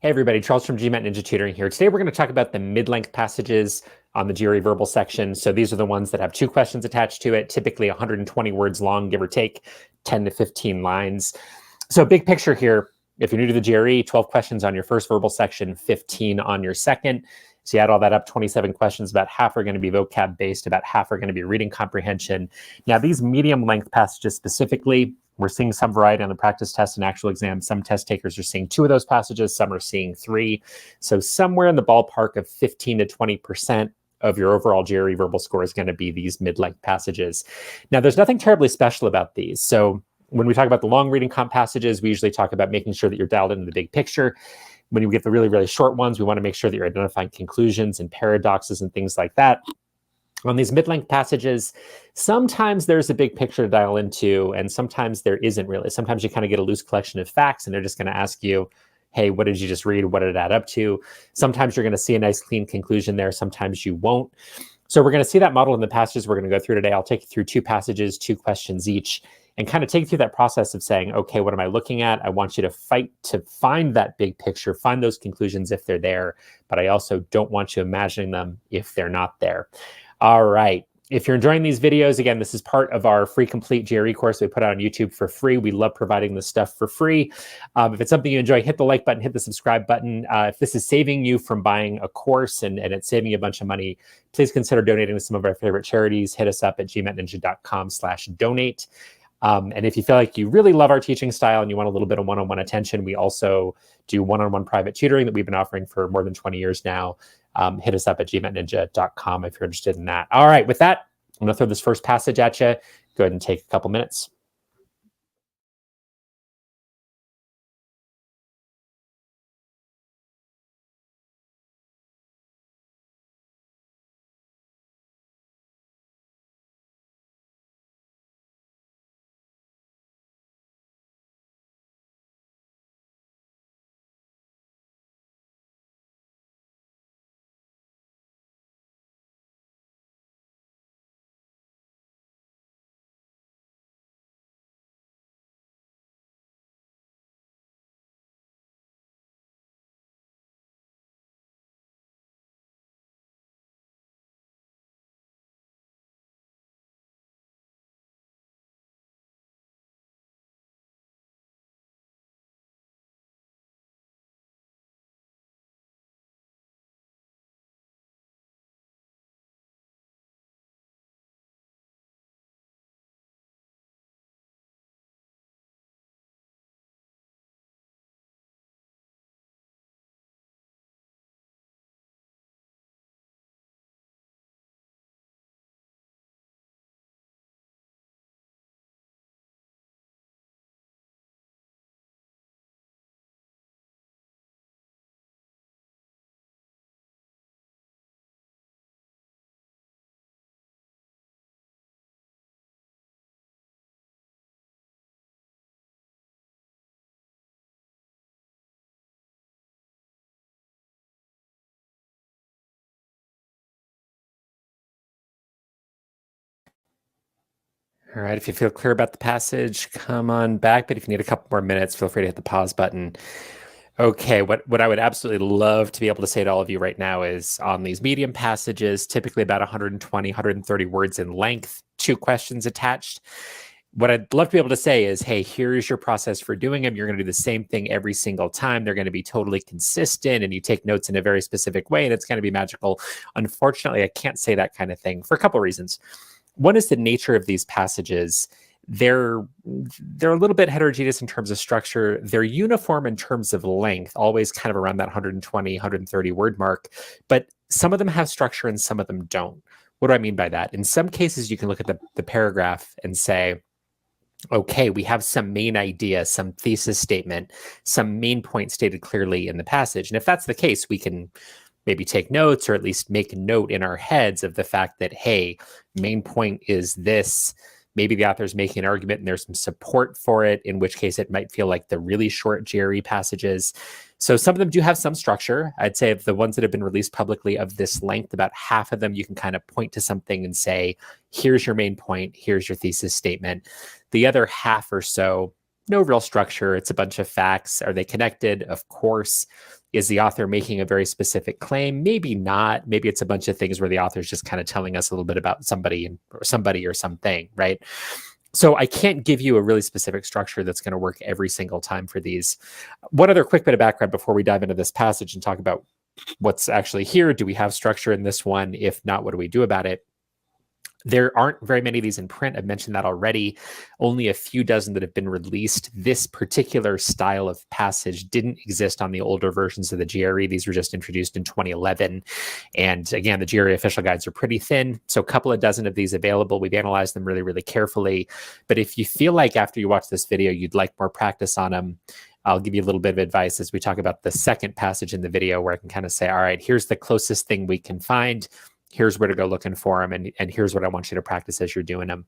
Hey everybody, Charles from GMAT Ninja Tutoring here. Today we're going to talk about the mid-length passages on the GRE verbal section. So these are the ones that have 2 questions attached to it, typically 120 words long, give or take 10 to 15 lines. So big picture here, if you're new to the GRE, 12 questions on your first verbal section, 15 on your second. So you add all that up, 27 questions, about half are going to be vocab based, about half are going to be reading comprehension. Now these medium length passages specifically, we're seeing some variety on the practice test and actual exam. Some test takers are seeing 2 of those passages, some are seeing 3. So somewhere in the ballpark of 15 to 20% of your overall GRE verbal score is going to be these mid-length passages. Now there's nothing terribly special about these. So when we talk about the long reading comp passages, we usually talk about making sure that you're dialed into the big picture. When you get the really, really short ones, we want to make sure that you're identifying conclusions and paradoxes and things like that. On these mid-length passages, sometimes there's a big picture to dial into, and sometimes there isn't really. Sometimes you kind of get a loose collection of facts, and they're just going to ask you, hey, what did you just read? What did it add up to? Sometimes you're going to see a nice, clean conclusion there. Sometimes you won't. So we're going to see that model in the passages we're going to go through today. I'll take you through 2 passages, 2 questions each, and kind of take you through that process of saying, okay, what am I looking at? I want you to fight to find that big picture, find those conclusions if they're there, but I also don't want you imagining them if they're not there. All right. If you're enjoying these videos, again, this is part of our free complete GRE course we put out on YouTube for free. We love providing this stuff for free. If it's something you enjoy, hit the like button, hit the subscribe button. If this is saving you from buying a course and it's saving you a bunch of money, please consider donating to some of our favorite charities. Hit us up at gmatninja.com/donate. And if you feel like you really love our teaching style and you want a little bit of one-on-one attention, we also do one-on-one private tutoring that we've been offering for more than 20 years now. Hit us up at gmatninja.com if you're interested in that. All right, with that, I'm going to throw this first passage at you. Go ahead and take a couple minutes. All right, if you feel clear about the passage, come on back. But if you need a couple more minutes, feel free to hit the pause button. Okay, what I would absolutely love to be able to say to all of you right now is on these medium passages, typically about 120, 130 words in length, 2 questions attached. What I'd love to be able to say is, hey, here's your process for doing them. You're going to do the same thing every single time. They're going to be totally consistent and you take notes in a very specific way and it's going to be magical. Unfortunately, I can't say that kind of thing for a couple of reasons. One is the nature of these passages. They're a little bit heterogeneous in terms of structure. They're uniform in terms of length, always kind of around that 120, 130 word mark. But some of them have structure and some of them don't. What do I mean by that? In some cases, you can look at the paragraph and say, okay, we have some main idea, some thesis statement, some main point stated clearly in the passage. And if that's the case, we can maybe take notes or at least make a note in our heads of the fact that, hey, main point is this. Maybe the author's making an argument and there's some support for it, in which case it might feel like the really short GRE passages. So some of them do have some structure. I'd say of the ones that have been released publicly of this length, about half of them you can kind of point to something and say, here's your main point, here's your thesis statement. The other half or so No real structure. It's a bunch of facts. Are they connected? Of course. Is the author making a very specific claim? Maybe not. Maybe it's a bunch of things where the author is just kind of telling us a little bit about somebody or something, right? So I can't give you a really specific structure that's going to work every single time for these. One other quick bit of background before we dive into this passage and talk about what's actually here. Do we have structure in this one? If not, what do we do about it? There aren't very many of these in print. I've mentioned that already. Only a few dozen that have been released. This particular style of passage didn't exist on the older versions of the GRE. These were just introduced in 2011. And again, the GRE official guides are pretty thin. So a couple of dozen of these available. We've analyzed them really, really carefully. But if you feel like after you watch this video, you'd like more practice on them, I'll give you a little bit of advice as we talk about the second passage in the video where I can kind of say, all right, here's the closest thing we can find. Here's where to go looking for them, and here's what I want you to practice as you're doing them.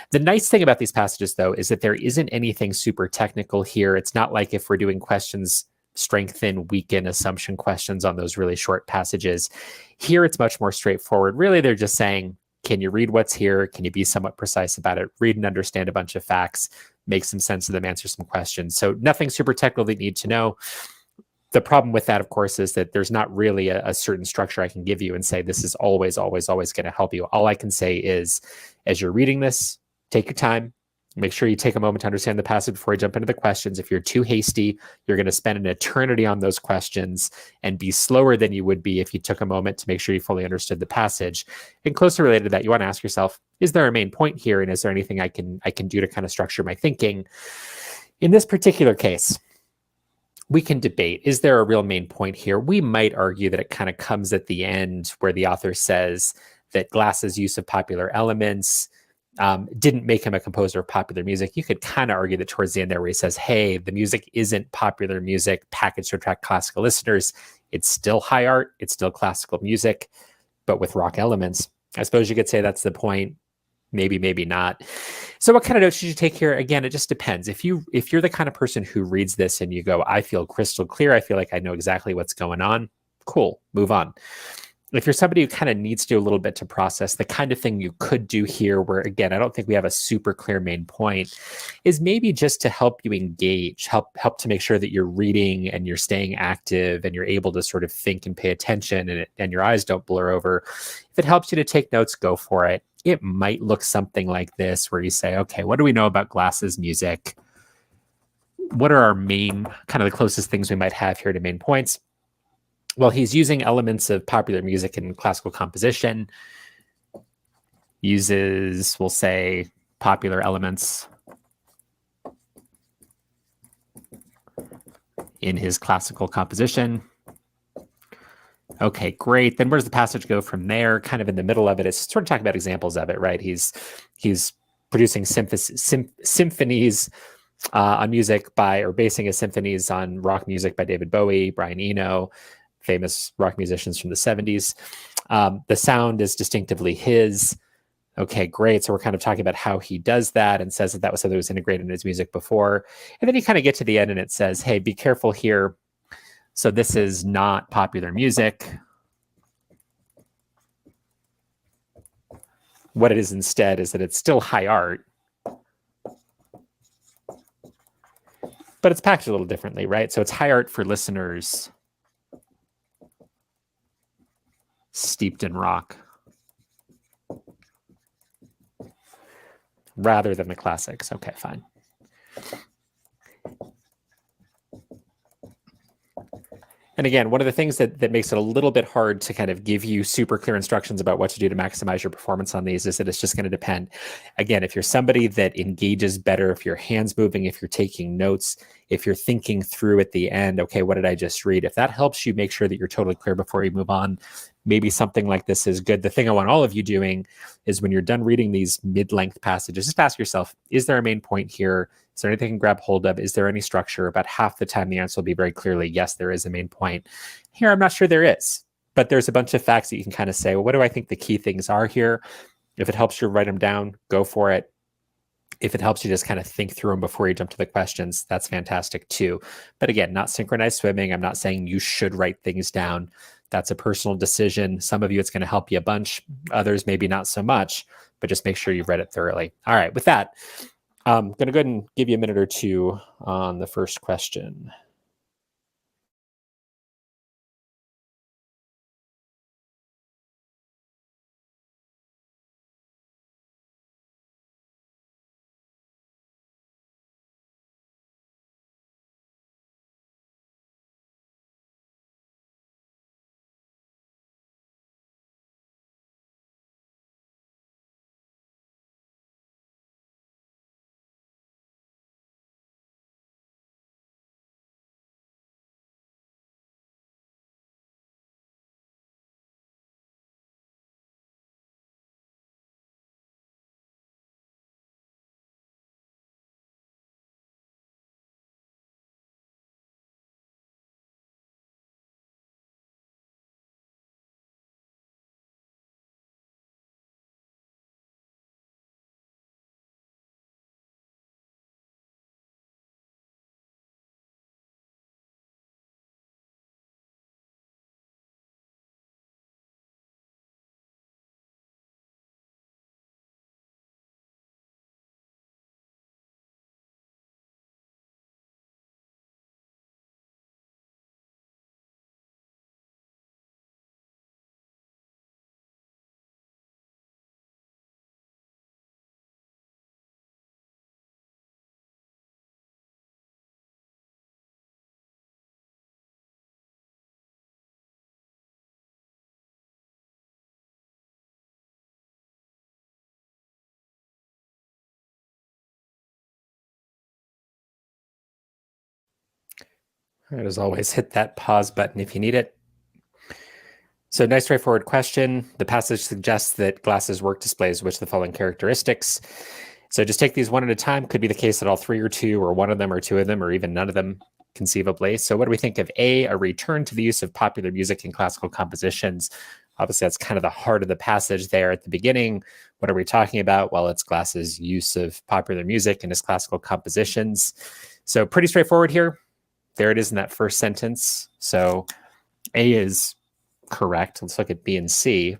The nice thing about these passages, though, is that there isn't anything super technical here. It's not like if we're doing questions, strengthen, weaken, assumption questions on those really short passages. Here, it's much more straightforward. Really, they're just saying, can you read what's here? Can you be somewhat precise about it? Read and understand a bunch of facts, make some sense of them, answer some questions. So nothing super technical that you need to know. The problem with that, of course, is that there's not really a certain structure I can give you and say, this is always, always, always going to help you. All I can say is, as you're reading this, take your time. Make sure you take a moment to understand the passage before you jump into the questions. If you're too hasty, you're going to spend an eternity on those questions and be slower than you would be if you took a moment to make sure you fully understood the passage. And closely related to that, you want to ask yourself, is there a main point here? And is there anything I can do to kind of structure my thinking? In this particular case, we can debate, is there a real main point here? We might argue that it kind of comes at the end where the author says that Glass's use of popular elements didn't make him a composer of popular music. You could kind of argue that towards the end there where he says, hey, the music isn't popular music packaged to attract classical listeners. It's still high art. It's still classical music, but with rock elements. I suppose you could say that's the point. Maybe, maybe not. So what kind of notes should you take here? Again, it just depends. If you're the kind of person who reads this and you go, I feel crystal clear, I feel like I know exactly what's going on, cool, move on. If you're somebody who kind of needs to do a little bit to process, the kind of thing you could do here where, again, I don't think we have a super clear main point, is maybe just to help you engage, help to make sure that you're reading and you're staying active and you're able to sort of think and pay attention and your eyes don't blur over. If it helps you to take notes, go for it. It might look something like this where you say, okay, what do we know about Glass's music? What are our main, kind of the closest things we might have here to main points? Well, he's using elements of popular music and classical composition, uses, we'll say, popular elements in his classical composition. Okay, great. Then where does the passage go from there? Kind of in the middle of it, it's sort of talking about examples of it, right? He's producing symphonies on music or basing his symphonies on rock music by David Bowie, Brian Eno, famous rock musicians from the 70s. The sound is distinctively his. Okay, great. So we're kind of talking about how he does that and says that was something that was integrated in his music before. And then you kind of get to the end and it says, hey, be careful here. So this is not popular music. What it is instead is that it's still high art, but it's packaged a little differently, right? So it's high art for listeners steeped in rock rather than the classics. Okay, fine. And again, one of the things that makes it a little bit hard to kind of give you super clear instructions about what to do to maximize your performance on these is that it's just going to depend. Again, if you're somebody that engages better, if your hand's moving, if you're taking notes, if you're thinking through at the end, okay, what did I just read? If that helps you make sure that you're totally clear before you move on, maybe something like this is good. The thing I want all of you doing is when you're done reading these mid-length passages, just ask yourself, is there a main point here? Is there anything you can grab hold of? Is there any structure? About half the time, the answer will be very clearly, yes, there is a main point. Here, I'm not sure there is, but there's a bunch of facts that you can kind of say, well, what do I think the key things are here? If it helps you write them down, go for it. If it helps you just kind of think through them before you jump to the questions, that's fantastic too. But again, not synchronized swimming. I'm not saying you should write things down. That's a personal decision. Some of you, it's going to help you a bunch. Others, maybe not so much, but just make sure you've read it thoroughly. All right, with that, I'm going to go ahead and give you a minute or two on the first question. All right, as always, hit that pause button if you need it. So, nice straightforward question. The passage suggests that glasses work displays which of the following characteristics. So, just take these one at a time. Could be the case that all three or two, or one of them, or two of them, or even none of them, conceivably. So, what do we think of a return to the use of popular music in classical compositions? Obviously, that's kind of the heart of the passage there at the beginning. What are we talking about? Well, it's Glass's use of popular music in his classical compositions. So, pretty straightforward here. There it is in that first sentence. So, A is correct. Let's look at B and C.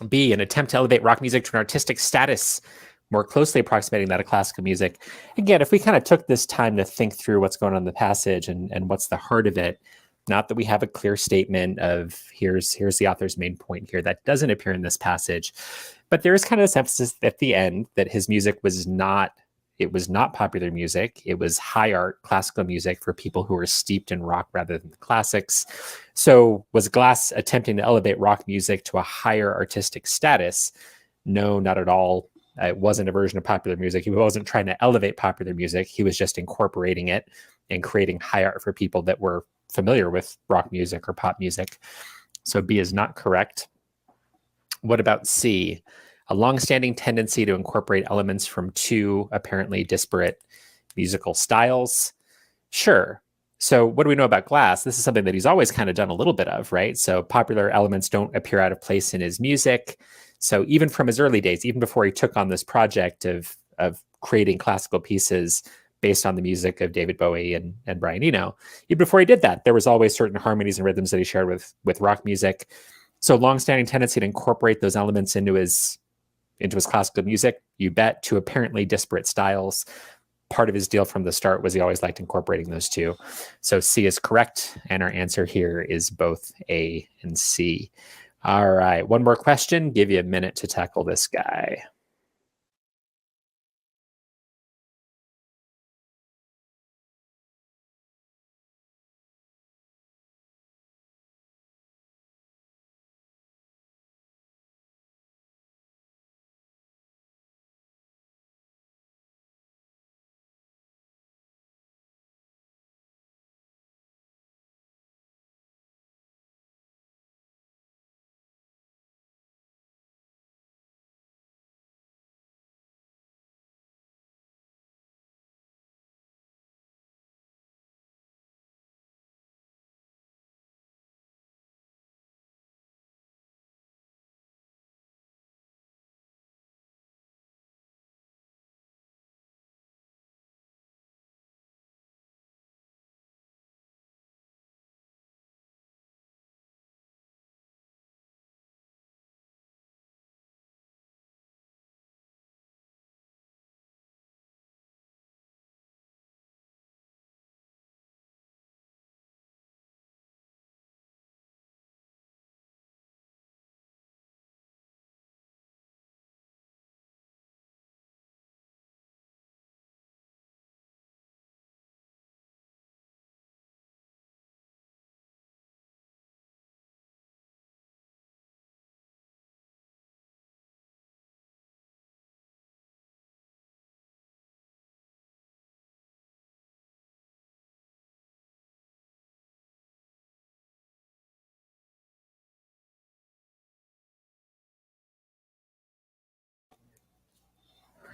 B, an attempt to elevate rock music to an artistic status, more closely approximating that of classical music. Again, if we kind of took this time to think through what's going on in the passage and what's the heart of it, not that we have a clear statement of here's the author's main point here, that doesn't appear in this passage, but there is kind of this emphasis at the end that his music was not popular music. It was high art classical music for people who were steeped in rock rather than the classics. So was Glass attempting to elevate rock music to a higher artistic status? No, not at all. It wasn't a version of popular music. He wasn't trying to elevate popular music. He was just incorporating it and creating high art for people that were familiar with rock music or pop music. So B is not correct. What about C? A longstanding tendency to incorporate elements from two apparently disparate musical styles. Sure. So what do we know about Glass? This is something that he's always kind of done a little bit of, right? So popular elements don't appear out of place in his music. So even from his early days, even before he took on this project of creating classical pieces based on the music of David Bowie and Brian Eno, even before he did that, there was always certain harmonies and rhythms that he shared with rock music. So longstanding tendency to incorporate those elements into his classical music, you bet, to apparently disparate styles. Part of his deal from the start was he always liked incorporating those two. So C is correct, and our answer here is both A and C. All right, one more question. Give you a minute to tackle this guy.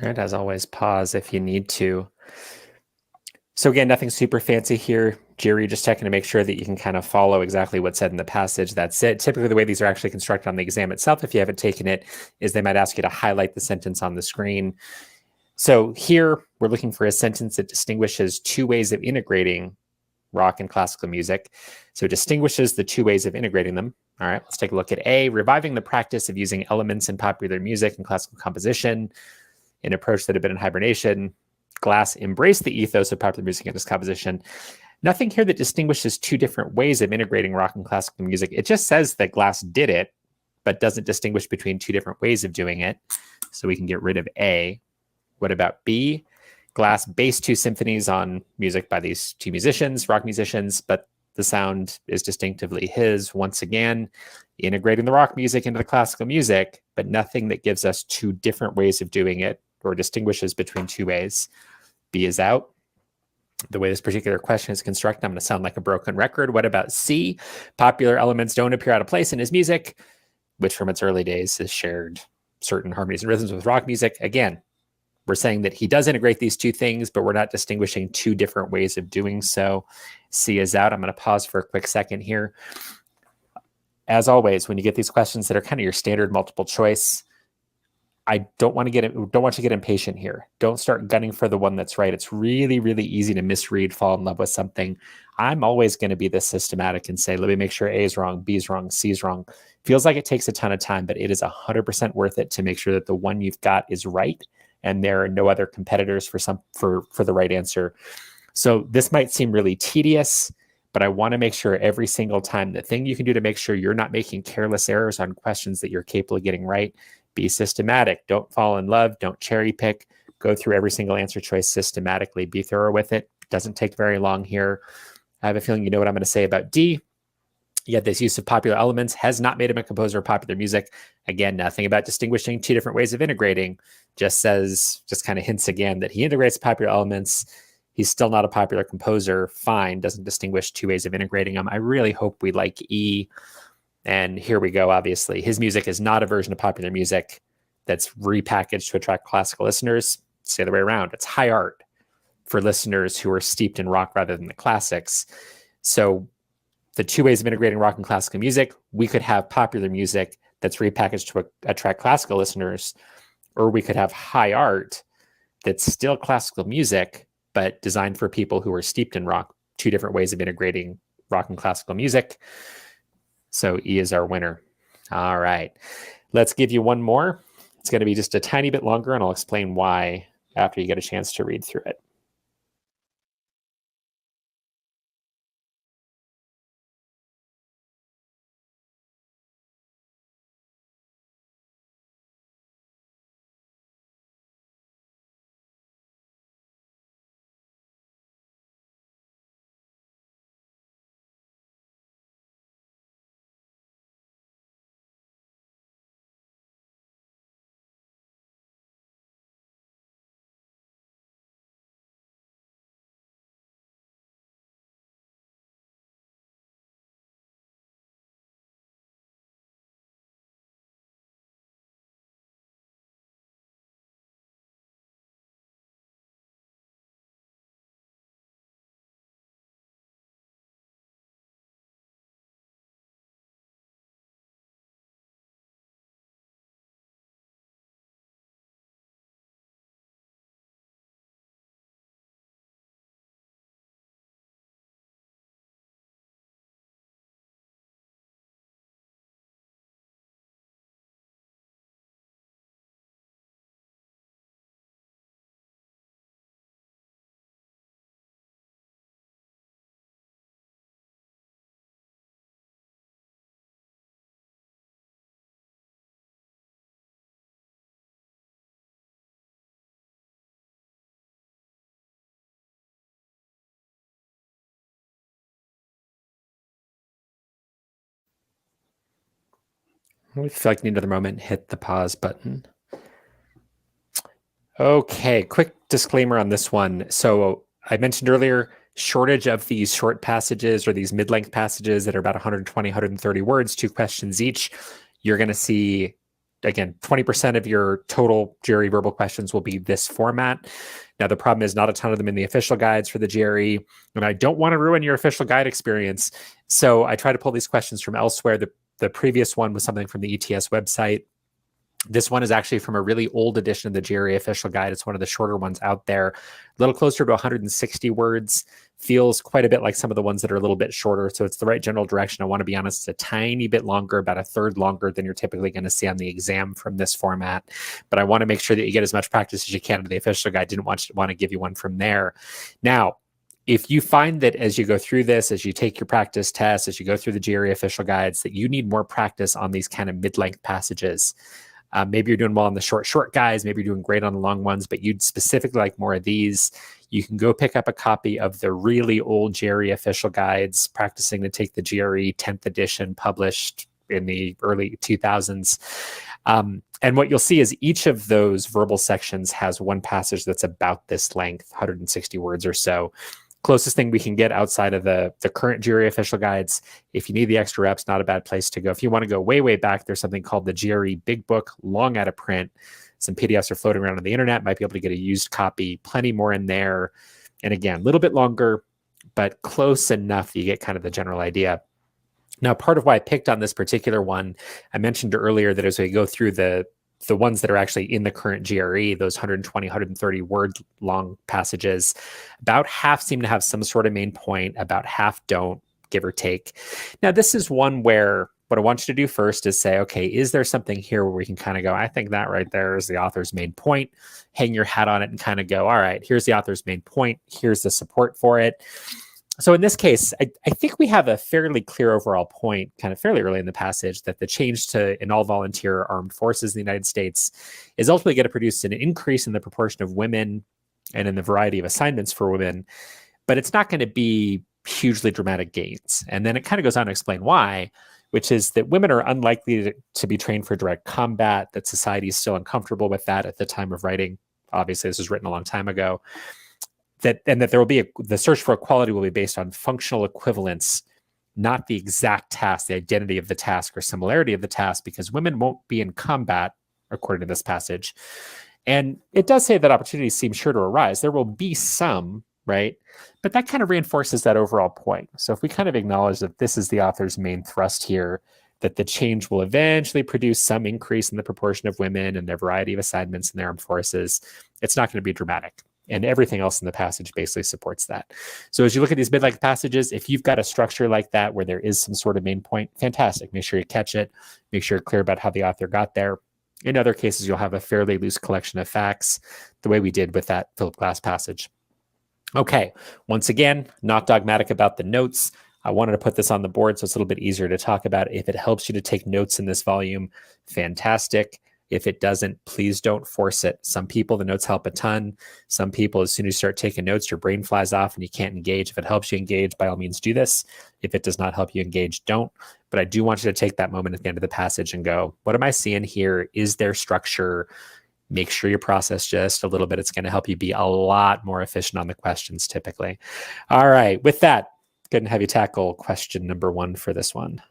Right, as always, pause if you need to. So again, nothing super fancy here. GRE just checking to make sure that you can kind of follow exactly what's said in the passage. That's it. Typically, the way these are actually constructed on the exam itself, if you haven't taken it, is they might ask you to highlight the sentence on the screen. So here, we're looking for a sentence that distinguishes two ways of integrating rock and classical music. So it distinguishes the two ways of integrating them. All right, let's take a look at A, reviving the practice of using elements in popular music and classical composition, an approach that had been in hibernation. Glass embraced the ethos of popular music and its composition. Nothing here that distinguishes two different ways of integrating rock and classical music. It just says that Glass did it, but doesn't distinguish between two different ways of doing it. So we can get rid of A. What about B? Glass based two symphonies on music by these two musicians, rock musicians, but the sound is distinctively his. Once again, integrating the rock music into the classical music, but nothing that gives us two different ways of doing it or distinguishes between two ways. B is out. The way this particular question is constructed, I'm going to sound like a broken record. What about C? Popular elements don't appear out of place in his music, which from its early days has shared certain harmonies and rhythms with rock music. Again, we're saying that he does integrate these two things, but we're not distinguishing two different ways of doing so. C is out. I'm going to pause for a quick second here. As always, when you get these questions that are kind of your standard multiple choice, I don't want you to get impatient here. Don't start gunning for the one that's right. It's really, really easy to misread, fall in love with something. I'm always going to be this systematic and say, let me make sure A is wrong, B is wrong, C is wrong. Feels like it takes a ton of time, but it is 100% worth it to make sure that the one you've got is right and there are no other competitors for the right answer. So this might seem really tedious, but I want to make sure every single time, the thing you can do to make sure you're not making careless errors on questions that you're capable of getting right, be systematic. Don't fall in love. Don't cherry pick. Go through every single answer choice systematically. Be thorough with it. Doesn't take very long here. I have a feeling you know what I'm going to say about D. Yet this use of popular elements has not made him a composer of popular music. Again, nothing about distinguishing two different ways of integrating. Just kind of hints again that he integrates popular elements. He's still not a popular composer. Fine. Doesn't distinguish two ways of integrating them. I really hope we like E. And here we go, obviously. His music is not a version of popular music that's repackaged to attract classical listeners. It's the other way around. It's high art for listeners who are steeped in rock rather than the classics. So the two ways of integrating rock and classical music, we could have popular music that's repackaged to attract classical listeners, or we could have high art that's still classical music, but designed for people who are steeped in rock. Two different ways of integrating rock and classical music. So E is our winner. All right. Let's give you one more. It's going to be just a tiny bit longer, and I'll explain why after you get a chance to read through it. If you feel like you need another moment, hit the pause button. Okay, quick disclaimer on this one. So I mentioned earlier, shortage of these short passages or these mid-length passages that are about 120, 130 words, two questions each. You're going to see again, 20% of your total GRE verbal questions will be this format. Now, the problem is not a ton of them in the official guides for the GRE, and I don't want to ruin your official guide experience. So I try to pull these questions from elsewhere. The previous one was something from the ETS website. This one is actually from a really old edition of the GRE official guide. It's one of the shorter ones out there, a little closer to 160 words. Feels quite a bit like some of the ones that are a little bit shorter. So it's the right general direction. I want to be honest, it's a tiny bit longer, about a third longer than you're typically going to see on the exam from this format. But I want to make sure that you get as much practice as you can in the official guide. Didn't want to give you one from there. Now, if you find that as you go through this, as you take your practice tests, as you go through the GRE official guides, that you need more practice on these kind of mid-length passages, maybe you're doing well on the short guys, maybe you're doing great on the long ones, but you'd specifically like more of these, you can go pick up a copy of the really old GRE official guides, Practicing to Take the GRE 10th edition, published in the early 2000s. And what you'll see is each of those verbal sections has one passage that's about this length, 160 words or so. Closest thing we can get outside of the current GRE official guides. If you need the extra reps, not a bad place to go. If you want to go way back, there's something called the GRE Big Book, long out of print. Some PDFs are floating around on the internet. Might be able to get a used copy. Plenty more in there. And again, a little bit longer, but close enough that you get kind of the general idea. Now, part of why I picked on this particular one, I mentioned earlier that as we go through the ones that are actually in the current GRE, those 120, 130 word long passages, about half seem to have some sort of main point, about half don't, give or take. Now, this is one where what I want you to do first is say, okay, is there something here where we can kind of go, I think that right there is the author's main point, hang your hat on it and kind of go, all right, here's the author's main point, here's the support for it. So in this case, I think we have a fairly clear overall point, kind of fairly early in the passage, that the change to an all-volunteer armed forces in the United States is ultimately going to produce an increase in the proportion of women and in the variety of assignments for women, but it's not going to be hugely dramatic gains. And then it kind of goes on to explain why, which is that women are unlikely to be trained for direct combat, that society is still uncomfortable with that at the time of writing. Obviously, this was written a long time ago. That there will be the search for equality will be based on functional equivalence, not the exact task, the identity of the task or similarity of the task, because women won't be in combat, according to this passage. And it does say that opportunities seem sure to arise. There will be some, right? But that kind of reinforces that overall point. So if we kind of acknowledge that this is the author's main thrust here, that the change will eventually produce some increase in the proportion of women and their variety of assignments in the armed forces, it's not going to be dramatic. And everything else in the passage basically supports that. So as you look at these mid-length passages, if you've got a structure like that where there is some sort of main point, fantastic. Make sure you catch it. Make sure you're clear about how the author got there. In other cases, you'll have a fairly loose collection of facts, the way we did with that Philip Glass passage. Okay, once again, not dogmatic about the notes. I wanted to put this on the board so it's a little bit easier to talk about. If it helps you to take notes in this volume, fantastic. If it doesn't, please don't force it. Some people, the notes help a ton. Some people, as soon as you start taking notes, your brain flies off and you can't engage. If it helps you engage, by all means do this. If it does not help you engage, don't. But I do want you to take that moment at the end of the passage and go, what am I seeing here? Is there structure? Make sure you process just a little bit. It's going to help you be a lot more efficient on the questions typically. All right, with that, go ahead and have you tackle question number 1 for this one.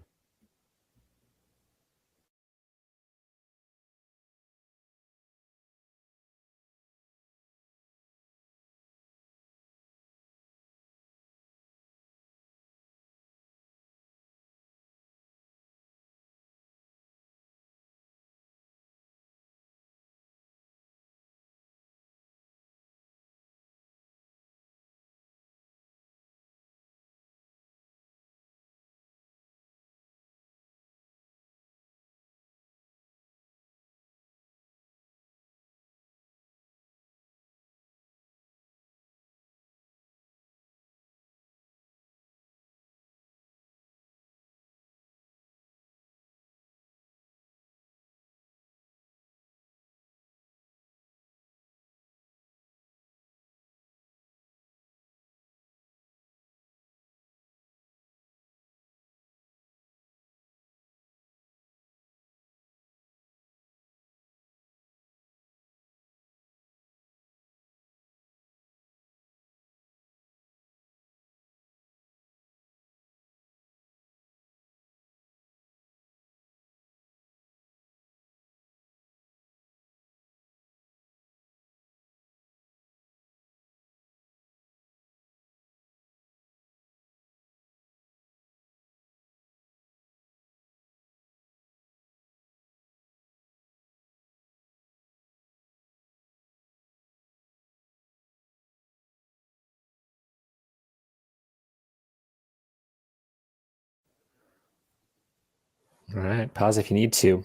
All right, pause if you need to.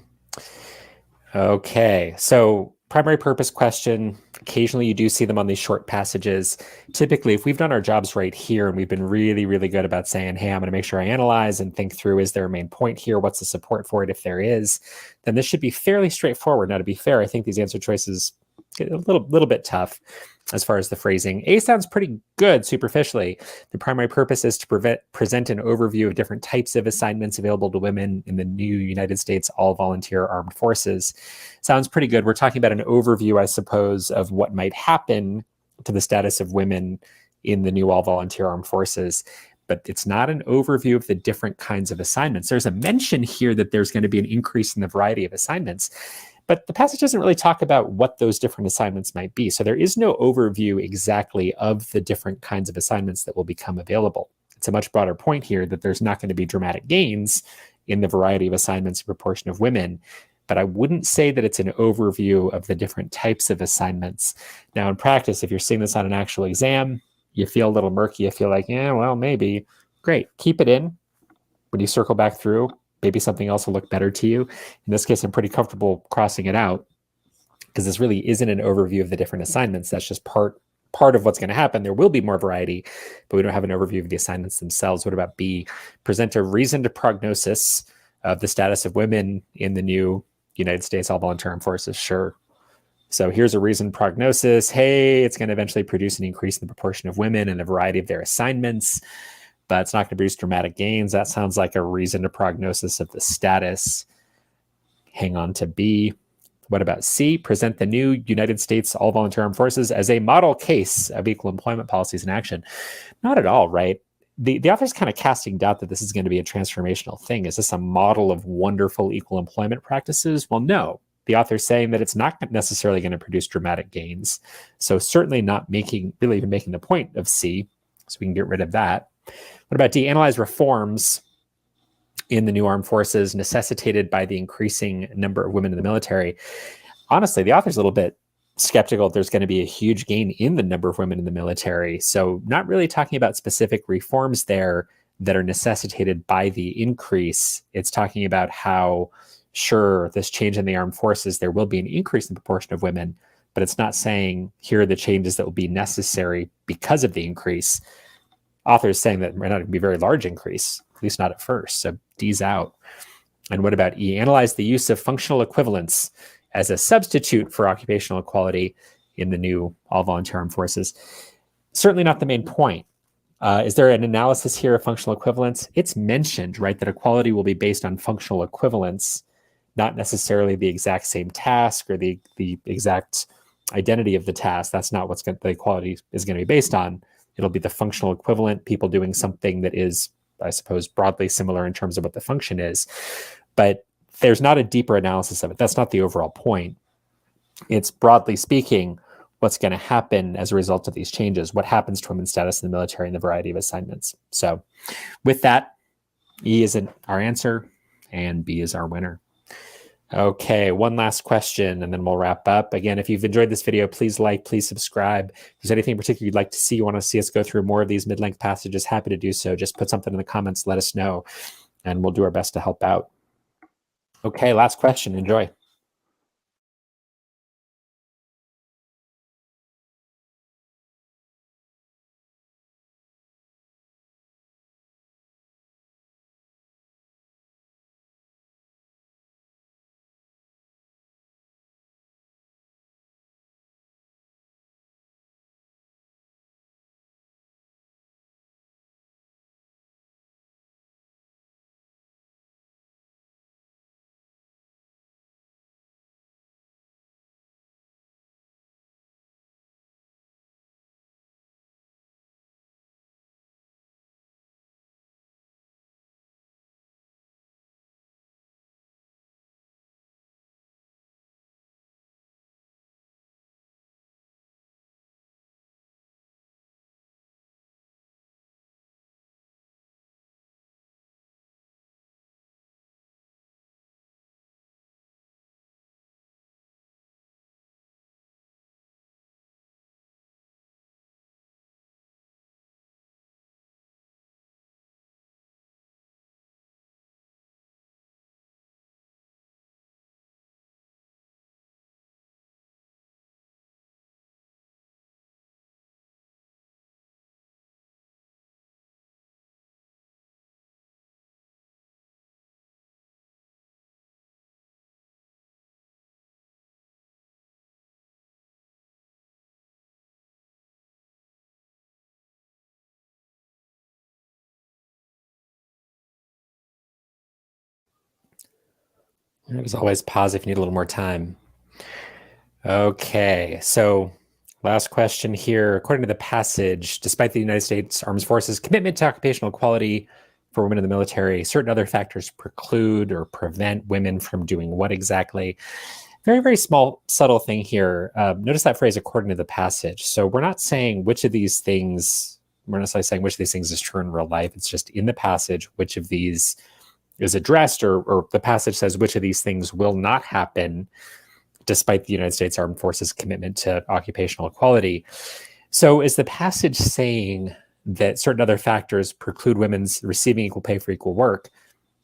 Okay, so primary purpose question. Occasionally you do see them on these short passages. Typically, if we've done our jobs right here and we've been really, really good about saying, hey, I'm going to make sure I analyze and think through, is there a main point here? What's the support for it if there is? Then this should be fairly straightforward. Now, to be fair, I think these answer choices get a little bit tough as far as the phrasing. A sounds pretty good superficially. The primary purpose is to present an overview of different types of assignments available to women in the new United States all-volunteer armed forces. Sounds pretty good. We're talking about an overview, I suppose, of what might happen to the status of women in the new all-volunteer armed forces. But it's not an overview of the different kinds of assignments. There's a mention here that there's going to be an increase in the variety of assignments. But the passage doesn't really talk about what those different assignments might be. So there is no overview exactly of the different kinds of assignments that will become available. It's a much broader point here that there's not going to be dramatic gains in the variety of assignments in proportion of women. But I wouldn't say that it's an overview of the different types of assignments. Now, in practice, if you're seeing this on an actual exam, you feel a little murky. You feel like, yeah, well, maybe. Great. Keep it in. When you circle back through, maybe something else will look better to you. In this case, I'm pretty comfortable crossing it out because this really isn't an overview of the different assignments. That's just part of what's going to happen. There will be more variety, but we don't have an overview of the assignments themselves. What about B? Present a reasoned prognosis of the status of women in the new United States all-volunteer armed forces. Sure. So here's a reasoned prognosis. Hey, it's going to eventually produce an increase in the proportion of women and the variety of their assignments, but it's not going to produce dramatic gains. That sounds like a reasoned prognosis of the status. Hang on to B. What about C? Present the new United States all-volunteer armed forces as a model case of equal employment policies in action. Not at all, right? The author's kind of casting doubt that this is going to be a transformational thing. Is this a model of wonderful equal employment practices? Well, no. The author's saying that it's not necessarily going to produce dramatic gains. So certainly not really even making the point of C. So we can get rid of that. What about D? Analyze reforms in the new armed forces necessitated by the increasing number of women in the military. Honestly, the author's a little bit skeptical if there's going to be a huge gain in the number of women in the military. So not really talking about specific reforms there that are necessitated by the increase. It's talking about how, sure, this change in the armed forces, there will be an increase in the proportion of women, but it's not saying here are the changes that will be necessary because of the increase. Author is saying that it might not be a very large increase, at least not at first. So D's out. And what about E? Analyze the use of functional equivalence as a substitute for occupational equality in the new all-volunteer armed forces. Certainly not the main point. Is there an analysis here of functional equivalence? It's mentioned, right, that equality will be based on functional equivalence, not necessarily the exact same task or the exact identity of the task. That's not what the equality is going to be based on. It'll be the functional equivalent, people doing something that is, I suppose, broadly similar in terms of what the function is. But there's not a deeper analysis of it. That's not the overall point. It's broadly speaking, what's going to happen as a result of these changes, what happens to women's status in the military and the variety of assignments. So with that, E isn't our answer and B is our winner. Okay, one last question and then we'll wrap up. Again, if you've enjoyed this video, please like, please subscribe. If there's anything in particular you'd like to see, you want to see us go through more of these mid-length passages, happy to do so. Just put something in the comments, let us know, and we'll do our best to help out. Okay, last question. Enjoy. As always, pause if you need a little more time. Okay, so last question here. According to the passage, despite the United States Armed Forces commitment to occupational equality for women in the military, certain other factors preclude or prevent women from doing what exactly? Very, very small, subtle thing here. Notice that phrase, according to the passage. So we're not saying which of these things, we're not saying which of these things is true in real life. It's just in the passage, which of these is addressed, or the passage says which of these things will not happen despite the United States Armed Forces commitment to occupational equality. So is the passage saying that certain other factors preclude women's receiving equal pay for equal work?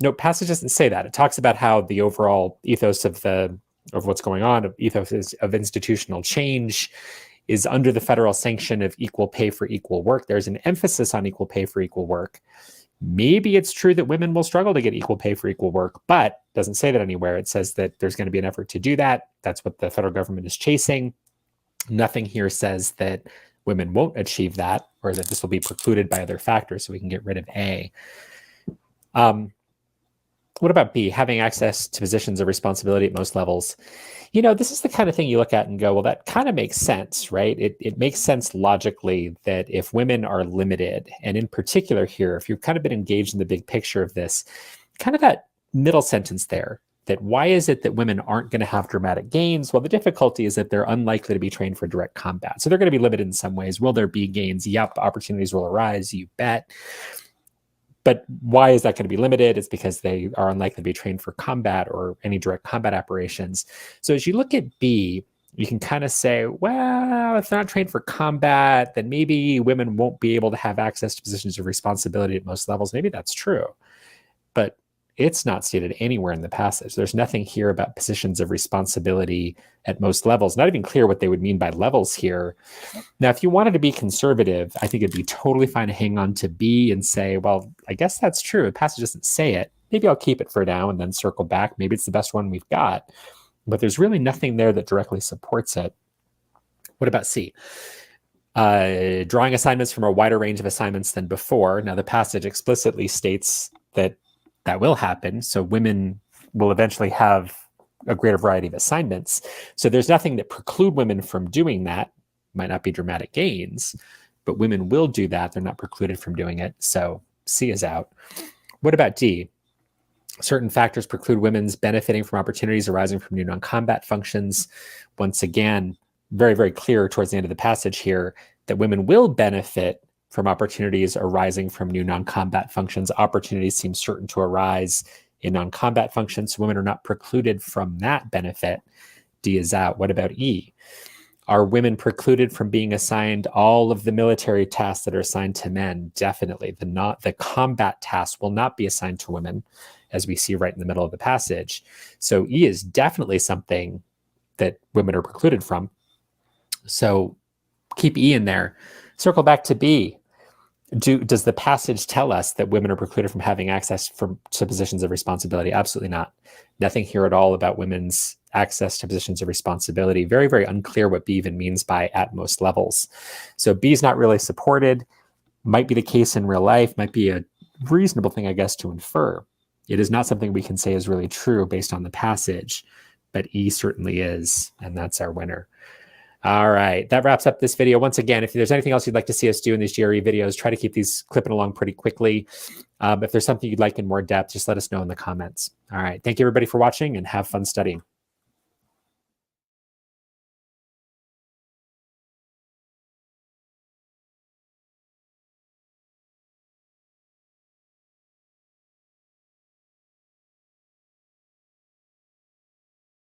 No, passage doesn't say that. It talks about how the overall ethos of what's going on, ethos of institutional change, is under the federal sanction of equal pay for equal work. There's an emphasis on equal pay for equal work. Maybe it's true that women will struggle to get equal pay for equal work, but it doesn't say that anywhere. It says that there's going to be an effort to do that. That's what the federal government is chasing. Nothing here says that women won't achieve that or that this will be precluded by other factors, so we can get rid of A. What about B, having access to positions of responsibility at most levels? You know, this is the kind of thing you look at and go, well, that kind of makes sense, right? It makes sense logically that if women are limited, and in particular here, if you've kind of been engaged in the big picture of this, kind of that middle sentence there, that why is it that women aren't going to have dramatic gains? Well, the difficulty is that they're unlikely to be trained for direct combat. So they're going to be limited in some ways. Will there be gains? Yep. Opportunities will arise. You bet. But why is that going to be limited? It's because they are unlikely to be trained for combat or any direct combat operations. So as you look at B, you can kind of say, well, if they're not trained for combat, then maybe women won't be able to have access to positions of responsibility at most levels. Maybe that's true. But it's not stated anywhere in the passage. There's nothing here about positions of responsibility at most levels. Not even clear what they would mean by levels here. Now, if you wanted to be conservative, I think it'd be totally fine to hang on to B and say, well, I guess that's true. The passage doesn't say it. Maybe I'll keep it for now and then circle back. Maybe it's the best one we've got. But there's really nothing there that directly supports it. What about C? Drawing assignments from a wider range of assignments than before. Now, the passage explicitly states that that will happen. So women will eventually have a greater variety of assignments. So there's nothing that preclude women from doing that. Might not be dramatic gains, but women will do that. They're not precluded from doing it. So C is out. What about D? Certain factors preclude women's benefiting from opportunities arising from new non-combat functions. Once again, very, very clear towards the end of the passage here that women will benefit from opportunities arising from new non-combat functions. Opportunities seem certain to arise in non-combat functions. So women are not precluded from that benefit. D is out. What about E? Are women precluded from being assigned all of the military tasks that are assigned to men? Definitely. The combat tasks will not be assigned to women, as we see right in the middle of the passage. So E is definitely something that women are precluded from. So keep E in there. Circle back to B. Does the passage tell us that women are precluded from having access to positions of responsibility? Absolutely not. Nothing here at all about women's access to positions of responsibility. Very, very unclear what B even means by at most levels. So B is not really supported. Might be the case in real life. Might be a reasonable thing, I guess, to infer. It is not something we can say is really true based on the passage, but E certainly is, and that's our winner. All right, that wraps up this video. Once again, if there's anything else you'd like to see us do in these GRE videos, try to keep these clipping along pretty quickly. If there's something you'd like in more depth, just let us know in the comments. All right, thank you everybody for watching and have fun studying.